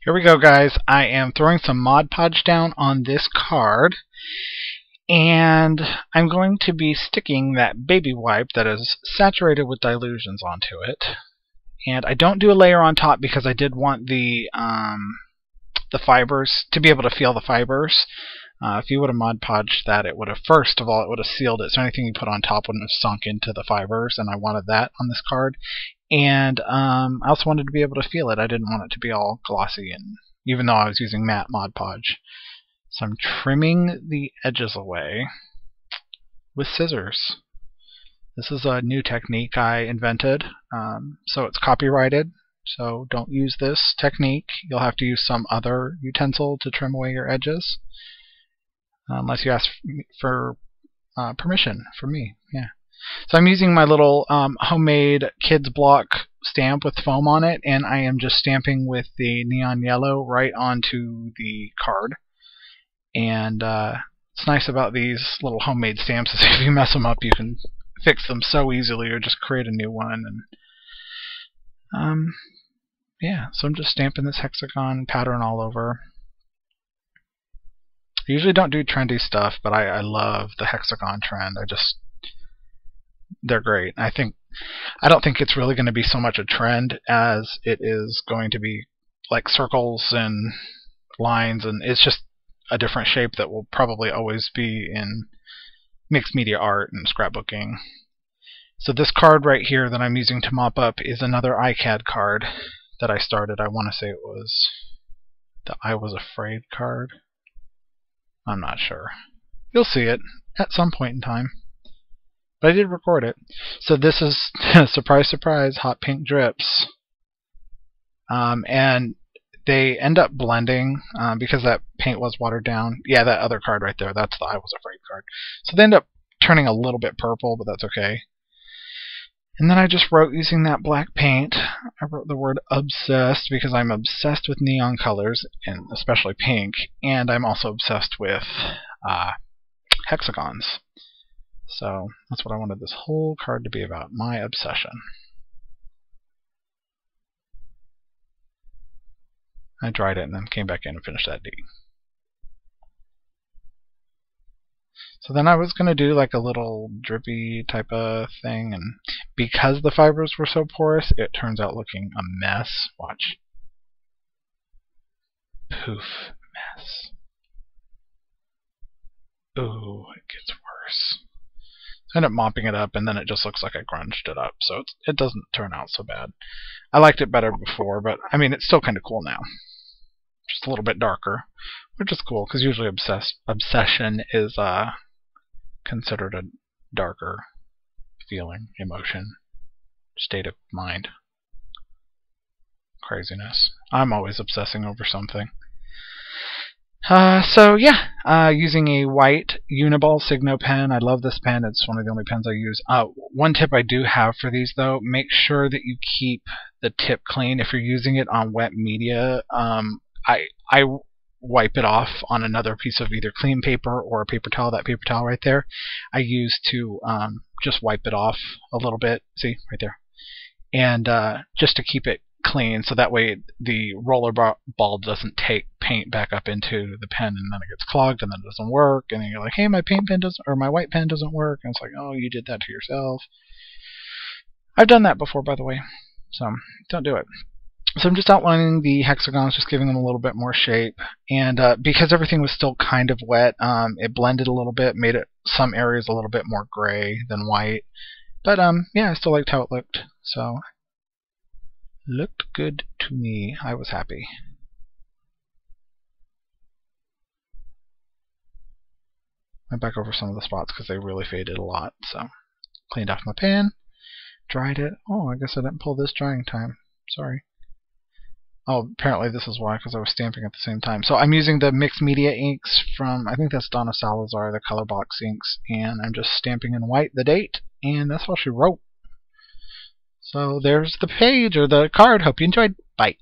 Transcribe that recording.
Here we go, guys. I am throwing some Mod Podge down on this card, and I'm going to be sticking that baby wipe that is saturated with Dylusions onto it. And I don't do a layer on top because I did want the fibers to be able to feel the fibers. If you would have Mod Podged that, it would have, first of all, it would have sealed it, so anything you put on top wouldn't have sunk into the fibers, and I wanted that on this card. And I also wanted to be able to feel it. I didn't want it to be all glossy, and even though I was using matte Mod Podge. So I'm trimming the edges away with scissors. This is a new technique I invented, so it's copyrighted. So don't use this technique. You'll have to use some other utensil to trim away your edges, unless you ask for permission from me. Yeah. So I'm using my little homemade kids block stamp with foam on it, and I am just stamping with the neon yellow right onto the card. And it's nice about these little homemade stamps is if you mess them up, you can fix them so easily or just create a new one. And yeah, so I'm just stamping this hexagon pattern all over. I usually don't do trendy stuff, but I love the hexagon trend. They're great. I don't think it's really going to be so much a trend as it is going to be like circles and lines, and it's just a different shape that will probably always be in mixed media art and scrapbooking. So this card right here that I'm using to mop up is another ICAD card that I started. I want to say it was the I Was Afraid card. I'm not sure. You'll see it at some point in time. But I did record it. So this is, surprise, surprise, hot pink drips. And they end up blending because that paint was watered down. Yeah, that other card right there, that's the I Was Afraid card. So they end up turning a little bit purple, but that's okay. And then I just wrote using that black paint. I wrote the word obsessed because I'm obsessed with neon colors, and especially pink. And I'm also obsessed with hexagons. So that's what I wanted this whole card to be about, my obsession. I dried it and then came back in and finished that D. So then I was going to do like a little drippy type of thing, and because the fibers were so porous, it turns out looking a mess. Watch. Poof, mess. Ooh, it gets worse. I end up mopping it up, and then it just looks like I grunged it up, so it doesn't turn out so bad. I liked it better before, but I mean, it's still kind of cool now. Just a little bit darker, which is cool, because usually obsession is considered a darker feeling, emotion, state of mind. Craziness. I'm always obsessing over something. So yeah, using a white Uniball Signo pen. I love this pen. It's one of the only pens I use. One tip I do have for these, though, make sure that you keep the tip clean. If you're using it on wet media, I wipe it off on another piece of either clean paper or a paper towel. That paper towel right there, I use to just wipe it off a little bit. See, right there. And just to keep it clean, so that way the roller ball doesn't take paint back up into the pen, and then it gets clogged, and then it doesn't work, and then you're like, hey, my paint pen doesn't, or my white pen doesn't work, and it's like, oh, you did that to yourself. I've done that before, by the way, so don't do it. So I'm just outlining the hexagons, just giving them a little bit more shape, and because everything was still kind of wet, it blended a little bit, made it some areas a little bit more gray than white, but yeah, I still liked how it looked, so looked good to me. I was happy. Went back over some of the spots because they really faded a lot, so cleaned off my pan, dried it. Oh, I guess I didn't pull this drying time. Sorry. Oh, apparently this is why, because I was stamping at the same time. So I'm using the mixed media inks from, I think that's Donna Salazar, the color box inks, and I'm just stamping in white the date, and that's all she wrote. So there's the page, or the card. Hope you enjoyed. Bye.